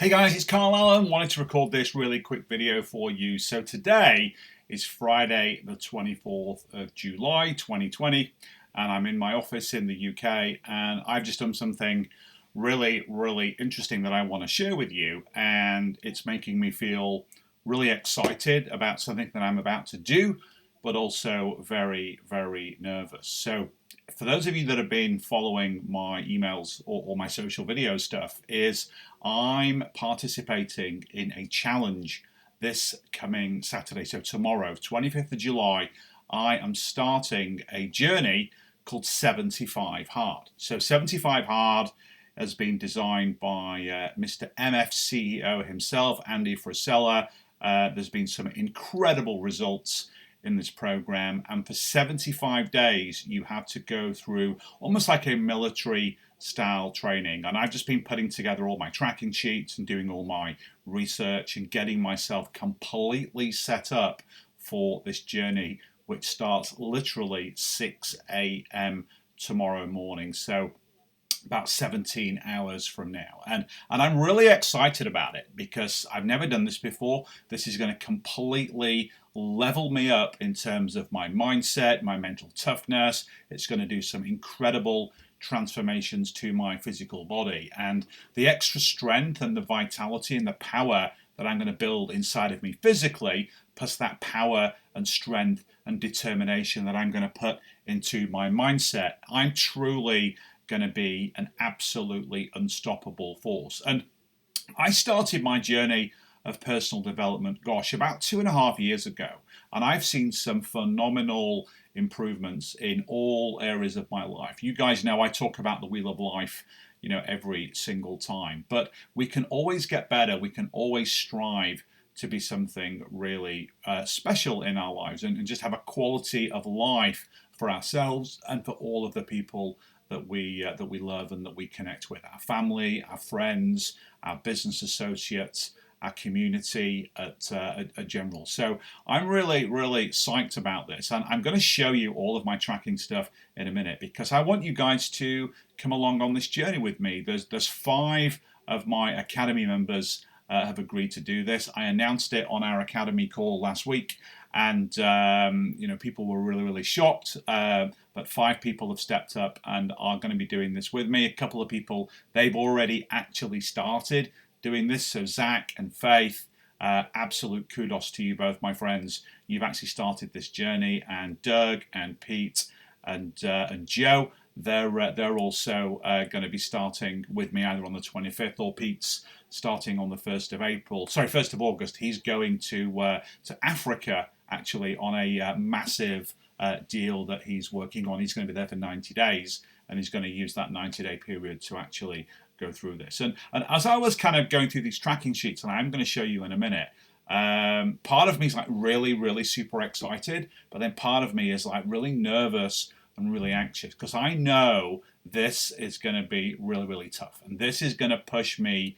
Hey guys, it's Carl Allen. Wanted to record this really quick video for you. So today is Friday the 24th of July 2020 and I'm in my office in the UK and I've just done something really interesting that I want to share with you, and it's making me feel really excited about something that I'm about to do, but also very nervous. So for those of you that have been following my emails or my social video stuff, is I'm participating in a challenge this coming Saturday. So tomorrow, 25th of July, I am starting a journey called 75 Hard. So 75 Hard has been designed by Mr. MF CEO himself, Andy Frisella. There's been some incredible results in this program, and for 75 days you have to go through almost like a military style training. And I've just been putting together all my tracking sheets and doing all my research and getting myself completely set up for this journey, which starts literally 6 a.m. tomorrow morning. So about 17 hours from now. And I'm really excited about it because I've never done this before. This is going to completely level me up in terms of my mindset, my mental toughness. It's going to do some incredible transformations to my physical body, and the extra strength and the vitality and the power that I'm going to build inside of me physically, plus that power and strength and determination that I'm going to put into my mindset. I'm truly going to be an absolutely unstoppable force. And I started my journey of personal development, about 2.5 years ago, and I've seen some phenomenal improvements in all areas of my life. You guys know I talk about the wheel of life, every single time, but we can always get better. We can always strive to be something really special in our lives, and just have a quality of life for ourselves and for all of the people that we love and that we connect with, our family, our friends, our business associates, our community at general. So I'm really psyched about this, and I'm going to show you all of my tracking stuff in a minute because I want you guys to come along on this journey with me. There's 5 of my Academy members have agreed to do this. I announced it on our Academy call last week, and people were really shocked. But 5 people have stepped up and are going to be doing this with me. A couple of people, they've already actually started doing this. So Zach and Faith, absolute kudos to you both, my friends. You've actually started this journey, and Doug and Pete and Joe, they're also going to be starting with me either on the 25th, or Pete's starting on the 1st of April. Sorry, 1st of August. He's going to Africa actually on a massive deal that he's working on. He's going to be there for 90 days, and he's going to use that 90-day period to actually go through this. And as I was kind of going through these tracking sheets, and I'm going to show you in a minute, part of me is like really super excited, but then part of me is like really nervous and really anxious because I know this is going to be really tough, and this is going to push me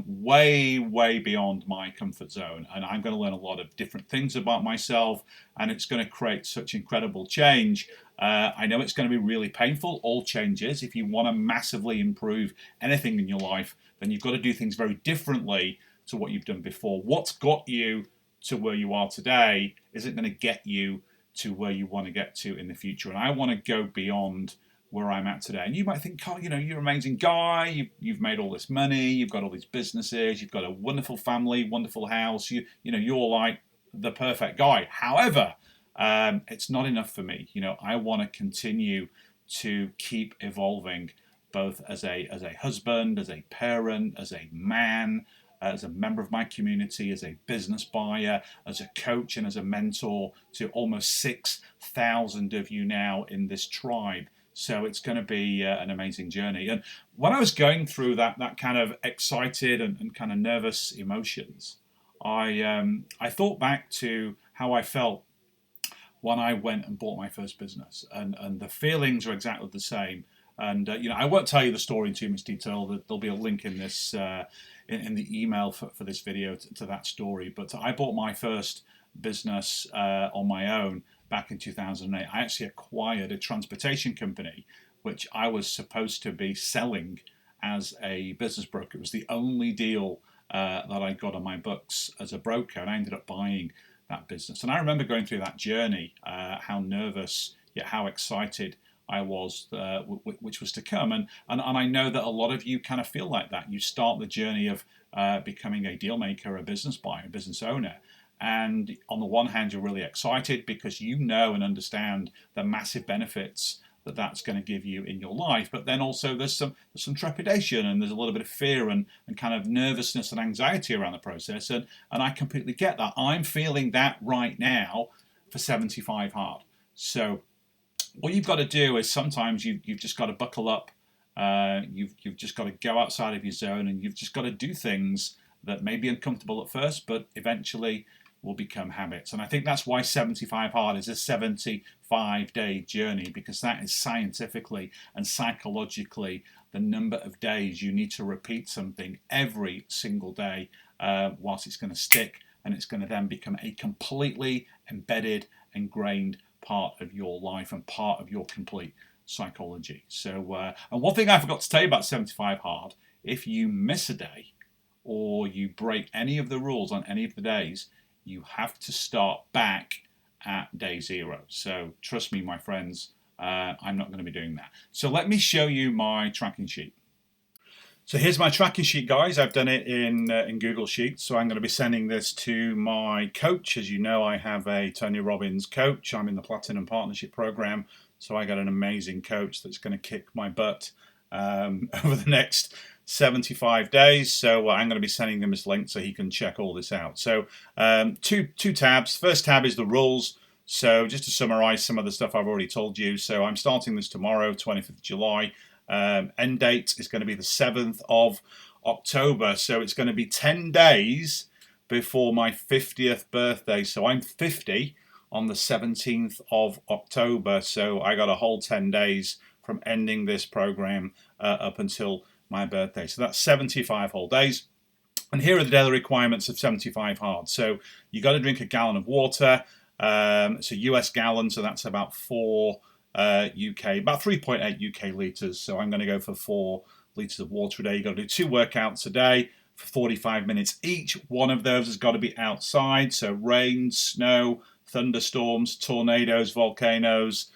way beyond my comfort zone, and I'm going to learn a lot of different things about myself, and it's going to create such incredible change. I know it's going to be really painful. All changes, if you want to massively improve anything in your life, then you've got to do things very differently to what you've done before. What's got you to where you are today isn't going to get you to where you want to get to in the future, and I want to go beyond where I'm at today. And you might think, Carl, you're an amazing guy. You've made all this money. You've got all these businesses. You've got a wonderful family, wonderful house. You're like the perfect guy. However, it's not enough for me. I want to continue to keep evolving, both as a husband, as a parent, as a man, as a member of my community, as a business buyer, as a coach, and as a mentor to almost 6,000 of you now in this tribe. So it's going to be an amazing journey. And when I was going through that kind of excited and kind of nervous emotions, I thought back to how I felt when I went and bought my first business, and the feelings are exactly the same. And I won't tell you the story in too much detail. There'll be a link in this in the email for this video to that story. But I bought my first business on my own back in 2008. I actually acquired a transportation company, which I was supposed to be selling as a business broker. It was the only deal that I got on my books as a broker, and I ended up buying that business. And I remember going through that journey, how nervous yet how excited I was, which was to come. And I know that a lot of you kind of feel like that. You start the journey of becoming a deal maker, a business buyer, a business owner. And on the one hand, you're really excited because you know and understand the massive benefits that that's going to give you in your life. But then also there's some trepidation, and there's a little bit of fear and kind of nervousness and anxiety around the process. And I completely get that. I'm feeling that right now for 75 hard. So what you've got to do is sometimes you've just got to buckle up. You've just got to go outside of your zone, and you've just got to do things that may be uncomfortable at first, but eventually will become habits. And I think that's why 75 hard is a 75-day journey, because that is scientifically and psychologically the number of days you need to repeat something every single day whilst it's going to stick, and it's going to then become a completely embedded, ingrained part of your life and part of your complete psychology. So, and one thing I forgot to tell you about 75 hard, if you miss a day or you break any of the rules on any of the days, you have to start back at day 0. So trust me, my friends, I'm not going to be doing that. So let me show you my tracking sheet. So here's my tracking sheet, guys. I've done it in Google Sheets. So I'm going to be sending this to my coach. As you know, I have a Tony Robbins coach. I'm in the Platinum Partnership Program. So I got an amazing coach that's going to kick my butt over the next 75 days. So I'm going to be sending him this link so he can check all this out. So two tabs. First tab is the rules. So just to summarize some of the stuff I've already told you. So I'm starting this tomorrow, 25th of July. End date is going to be the 7th of October. So it's going to be 10 days before my 50th birthday. So I'm 50 on the 17th of October. So I got a whole 10 days from ending this program up until my birthday. So that's 75 whole days. And here are the daily requirements of 75 hard. So you got to drink a gallon of water. It's a US gallon, so that's about 4 UK, about 3.8 UK litres. So I'm going to go for 4 litres of water a day. You've got to do 2 workouts a day for 45 minutes each. One of those has got to be outside. So rain, snow, thunderstorms, tornadoes, volcanoes,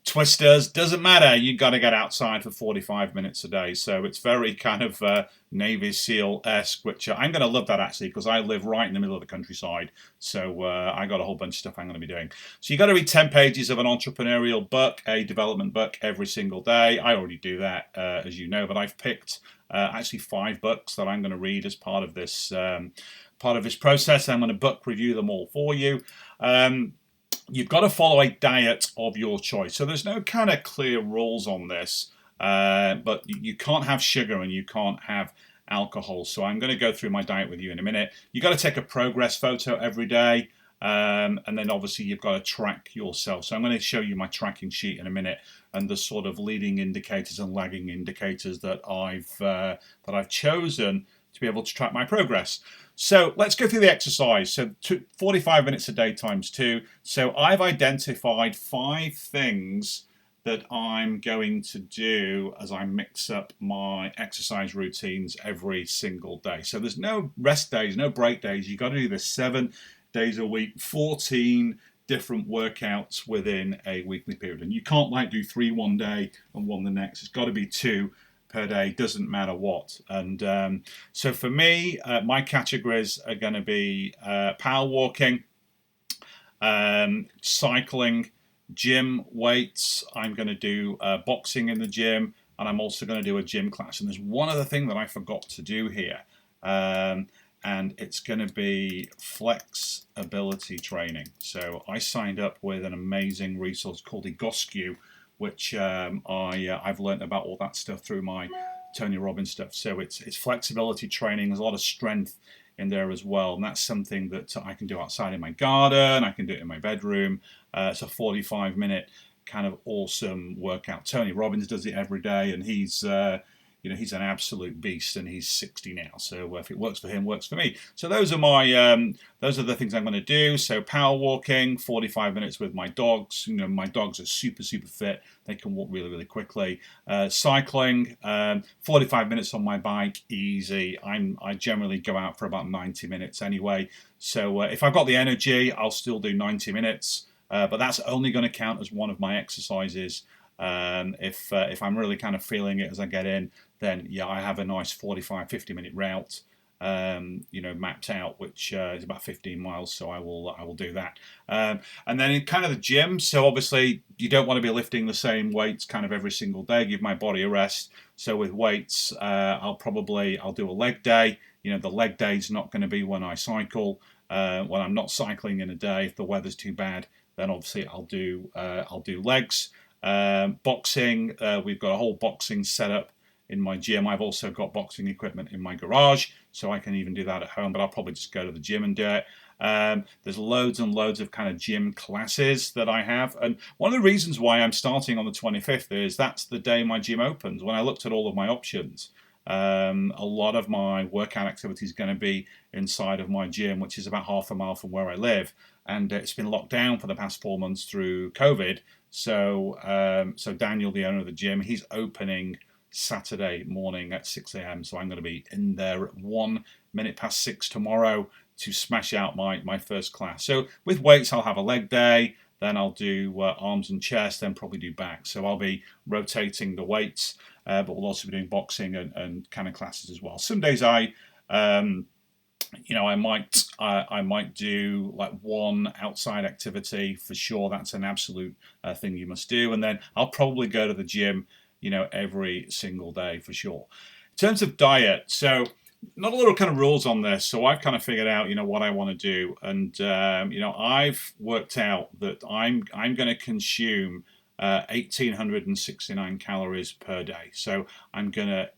twisters, doesn't matter. You've got to get outside for 45 minutes a day. So it's very kind of Navy SEAL-esque, which I'm going to love that actually, because I live right in the middle of the countryside. So I got a whole bunch of stuff I'm going to be doing. So you got to read 10 pages of an entrepreneurial book, a development book every single day. I already do that, as you know, but I've picked actually 5 books that I'm going to read as part of this process. I'm going to book review them all for you. You've got to follow a diet of your choice. So there's no kind of clear rules on this, but you can't have sugar and you can't have alcohol. So I'm going to go through my diet with you in a minute. You've got to take a progress photo every day, and then obviously you've got to track yourself. So I'm going to show you my tracking sheet in a minute and the sort of leading indicators and lagging indicators that I've chosen to be able to track my progress. So let's go through the exercise. So 45 minutes a day times 2. So I've identified 5 things that I'm going to do as I mix up my exercise routines every single day. So there's no rest days, no break days. You've got to do this 7 days a week, 14 different workouts within a weekly period. And you can't like do 3 one day and 1 the next. It's got to be 2 per day, doesn't matter what. And so for me, my categories are going to be power walking, cycling, gym weights. I'm going to do boxing in the gym, and I'm also going to do a gym class. And there's one other thing that I forgot to do here, and it's going to be flexibility training. So I signed up with an amazing resource called Egoscue, which I've learned about all that stuff through my Tony Robbins stuff. So it's flexibility training. There's a lot of strength in there as well, and that's something that I can do outside in my garden. I can do it in my bedroom. It's a 45-minute kind of awesome workout. Tony Robbins does it every day, and he's he's an absolute beast, and he's 60 now. So if it works for him, works for me. So those are those are the things I'm going to do. So power walking, 45 minutes with my dogs. My dogs are super fit. They can walk really quickly. Cycling, 45 minutes on my bike, easy. I generally go out for about 90 minutes anyway. So if I've got the energy, I'll still do 90 minutes. But that's only going to count as one of my exercises. If I'm really kind of feeling it as I get in, then yeah, I have a nice 45-50 minute route, mapped out, which is about 15 miles. So I will do that. And then in kind of the gym, so obviously you don't want to be lifting the same weights kind of every single day. Give my body a rest. So with weights, I'll do a leg day. The leg day is not going to be when I cycle. When I'm not cycling in a day, if the weather's too bad, then obviously I'll do legs. Boxing, we've got a whole boxing setup in my gym. I've also got boxing equipment in my garage, so I can even do that at home, but I'll probably just go to the gym and do it. There's loads and loads of kind of gym classes that I have, and one of the reasons why I'm starting on the 25th is that's the day my gym opens. When I looked at all of my options, a lot of my workout activity is going to be inside of my gym, which is about half a mile from where I live, and it's been locked down for the past 4 months through COVID. So Daniel, the owner of the gym, he's opening Saturday morning at 6 a.m. So I'm going to be in there at 1 minute past 6 tomorrow to smash out my first class. So with weights, I'll have a leg day, then I'll do arms and chest, then probably do back. So I'll be rotating the weights, but we'll also be doing boxing and kind of classes as well. Some days I might do like one outside activity for sure. That's an absolute thing you must do. And then I'll probably go to the gym, every single day for sure. In terms of diet, so not a lot of kind of rules on this. So I've kind of figured out, what I want to do. And, I've worked out that I'm going to consume 1,869 calories per day. So I'm going to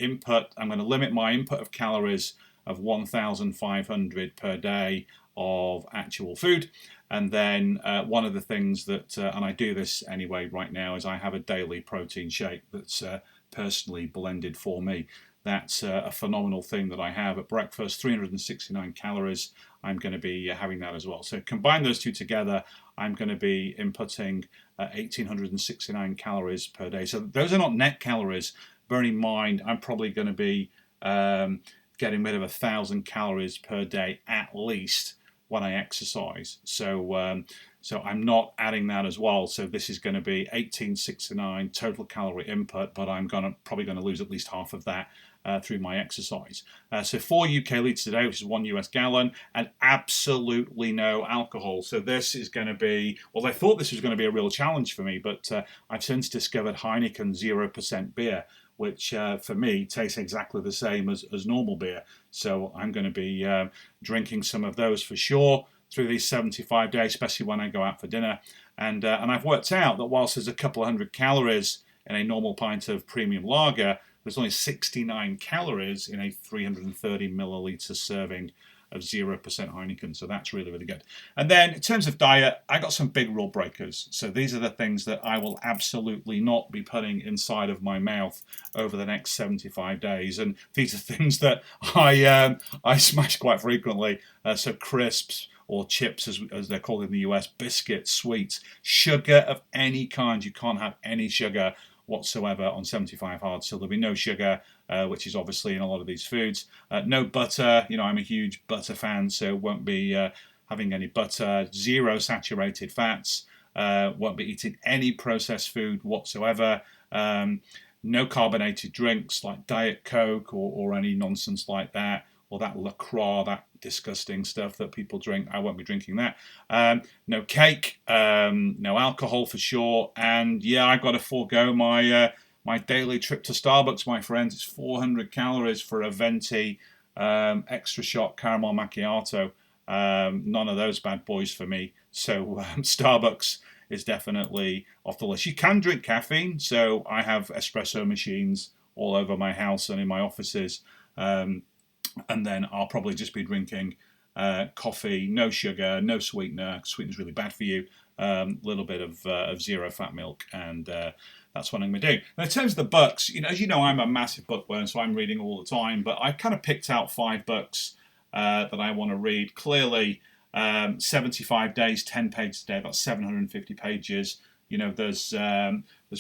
limit my input of calories of 1,500 per day of actual food. And then one of the things that, and I do this anyway right now, is I have a daily protein shake that's personally blended for me. That's a phenomenal thing that I have at breakfast, 369 calories. I'm going to be having that as well. So combine those two together, I'm going to be inputting 1,869 calories per day. So those are not net calories. Bearing in mind, I'm probably going to be getting rid of 1,000 calories per day at least when I exercise. So I'm not adding that as well. So this is going to be 1,869 total calorie input, but I'm probably going to lose at least half of that through my exercise. So 4 UK litres a day, which is 1 US gallon, and absolutely no alcohol. So this is going to be, well, I thought this was going to be a real challenge for me, but I've since discovered Heineken 0% beer, which for me tastes exactly the same as normal beer. So I'm going to be drinking some of those for sure through these 75 days, especially when I go out for dinner. And I've worked out that whilst there's a couple of hundred calories in a normal pint of premium lager, there's only 69 calories in a 330 milliliter serving of 0% Heineken. So that's really, really good. And then in terms of diet, I got some big rule breakers. So these are the things that I will absolutely not be putting inside of my mouth over the next 75 days. And these are things that I smash quite frequently. So crisps, or chips as they're called in the US, biscuits, sweets, sugar of any kind. You can't have any sugar whatsoever on 75 hard. So there'll be no sugar, which is obviously in a lot of these foods. No butter. I'm a huge butter fan, so won't be having any butter. Zero saturated fats. Won't be eating any processed food whatsoever. No carbonated drinks like Diet Coke or any nonsense like that, or that LaCroix, that disgusting stuff that people drink. I won't be drinking that. No cake, no alcohol for sure. And yeah, I've got to forego my daily trip to Starbucks, my friends. It's 400 calories for a venti extra shot caramel macchiato. None of those bad boys for me. So Starbucks is definitely off the list. You can drink caffeine, so I have espresso machines all over my house and in my offices. And then I'll probably just be drinking coffee, no sugar, no sweetener. Sweetener's really bad for you. Little bit of zero fat milk, and that's what I'm going to do. Now, in terms of the books, as you know, I'm a massive bookworm, so I'm reading all the time. But I've kind of picked out 5 books that I want to read. Clearly, 75 days, 10 pages a day, about 750 pages. There's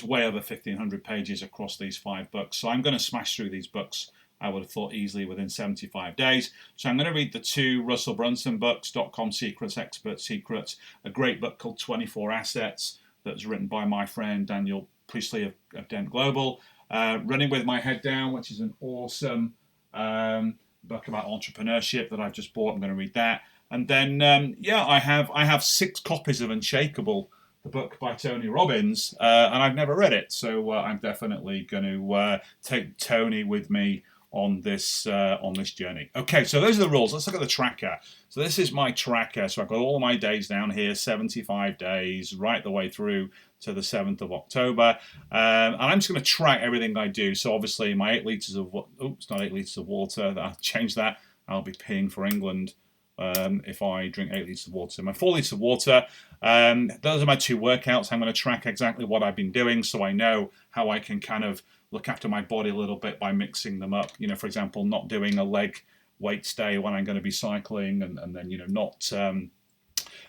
way over 1,500 pages across these 5 books. So I'm going to smash through these books, I would have thought, easily within 75 days. So I'm going to read the 2 Russell Brunson books, Dot-Com Secrets, Expert Secrets, a great book called 24 Assets that was written by my friend Daniel Priestley of Dent Global. Running with My Head Down, which is an awesome book about entrepreneurship that I've just bought. I'm going to read that. And then, I have 6 copies of Unshakable, the book by Tony Robbins, and I've never read it. So I'm definitely going to take Tony with me on this journey. Okay, so those are the rules. Let's look at the tracker. So this is my tracker. So I've got all of my days down here, 75 days, right the way through to the 7th of October. And I'm just going to track everything I do. So obviously my 8 litres of, it's not 8 litres of water. I'll change that. I'll be peeing for England if I drink 8 litres of water. My 4 litres of water, those are my 2 workouts. I'm going to track exactly what I've been doing so I know how I can kind of look after my body a little bit by mixing them up. For example, not doing a leg weights day when I'm going to be cycling, and then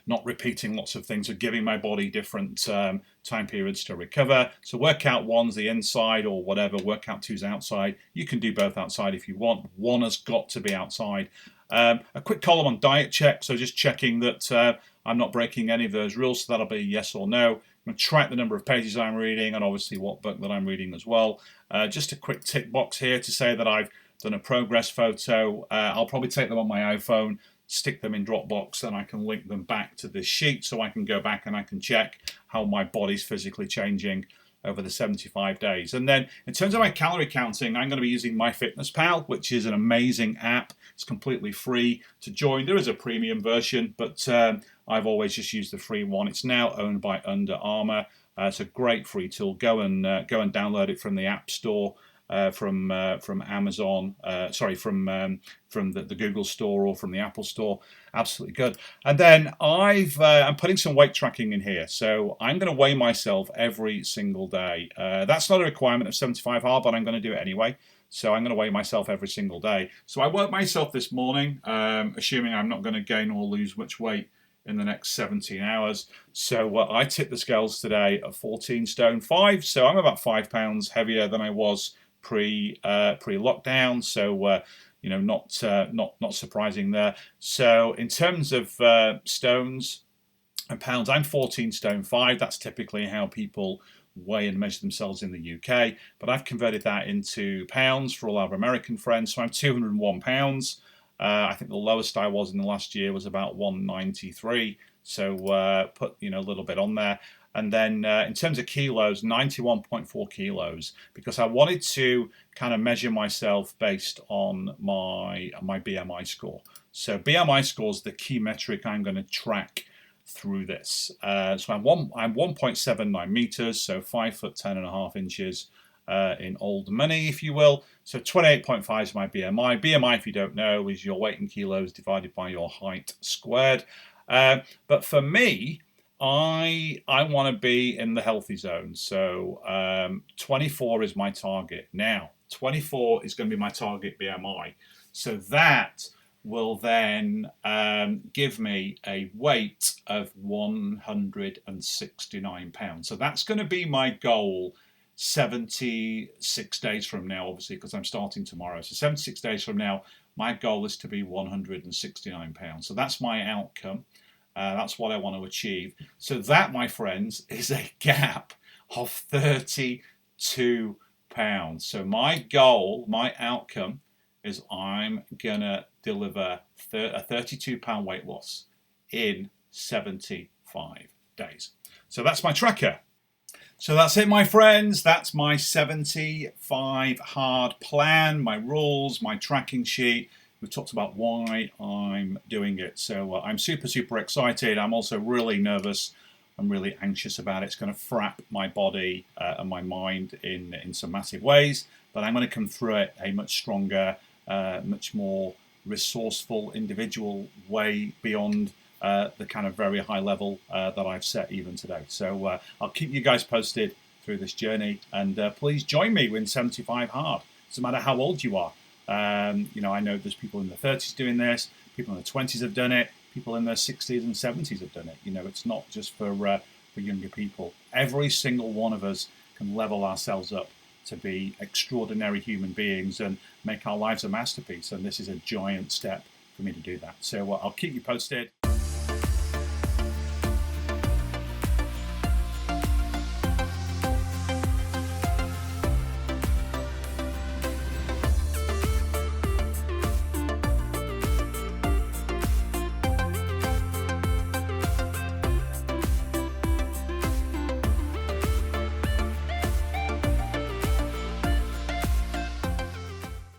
not repeating lots of things, or giving my body different time periods to recover. So workout 1's the inside or whatever, workout 2's outside. You can do both outside if you want. One has got to be outside. A quick column on diet check, so just checking that I'm not breaking any of those rules, so that'll be yes or no. I'm going to track the number of pages I'm reading and obviously what book that I'm reading as well. Just a quick tick box here to say that I've done a progress photo. I'll probably take them on my iPhone, stick them in Dropbox, then I can link them back to this sheet so I can go back and I can check how my body's physically changing over the 75 days. And then in terms of my calorie counting, I'm going to be using MyFitnessPal, which is an amazing app. It's completely free to join. There is a premium version, but I've always just used the free one. It's now owned by Under Armour. It's a great free tool. Go and download it from the App Store, from Amazon. From the Google Store or from the Apple Store. Absolutely good. And then I'm putting some weight tracking in here. So I'm going to weigh myself every single day. That's not a requirement of 75 hard, but I'm going to do it anyway. So I'm going to weigh myself every single day. So I weighed myself this morning, assuming I'm not going to gain or lose much weight in the next 17 hours. So I tipped the scales today at 14 stone 5. So I'm about 5 pounds heavier than I was pre-lockdown. So not surprising there. So in terms of stones and pounds, I'm 14 stone 5. That's typically how people weigh and measure themselves in the UK, but I've converted that into pounds for all our American friends. So I'm 201 pounds. I think the lowest I was in the last year was about 193. So put a little bit on there. And then in terms of kilos, 91.4 kilos, because I wanted to kind of measure myself based on my BMI score. So BMI score is the key metric I'm going to track through this. So I'm 1.79 meters, so 5'10.5" in old money, if you will. So 28.5 is my BMI. BMI, if you don't know, is your weight in kilos divided by your height squared. But for me, I want to be in the healthy zone. So 24 is my target. Now, 24 is going to be my target BMI. So that will then give me a weight of 169 pounds. So that's going to be my goal 76 days from now, obviously, because I'm starting tomorrow. So 76 days from now, my goal is to be 169 pounds. So that's my outcome. That's what I want to achieve. So that, my friends, is a gap of 32 pounds. So my goal, my outcome, is I'm going to deliver a 32-pound weight loss in 75 days. So that's my tracker. So that's it, my friends. That's my 75 hard plan, my rules, my tracking sheet. We've talked about why I'm doing it. So I'm super, super excited. I'm also really nervous. I'm really anxious about it. It's going to frap my body and my mind in some massive ways. But I'm going to come through it a much stronger, much more resourceful individual way beyond the kind of very high level that I've set even today. So I'll keep you guys posted through this journey. And please join me in 75 Hard. Doesn't matter how old you are. I know there's people in their 30s doing this, people in their 20s have done it, people in their 60s and 70s have done it. It's not just for younger people. Every single one of us can level ourselves up to be extraordinary human beings and make our lives a masterpiece. And this is a giant step for me to do that. So I'll keep you posted.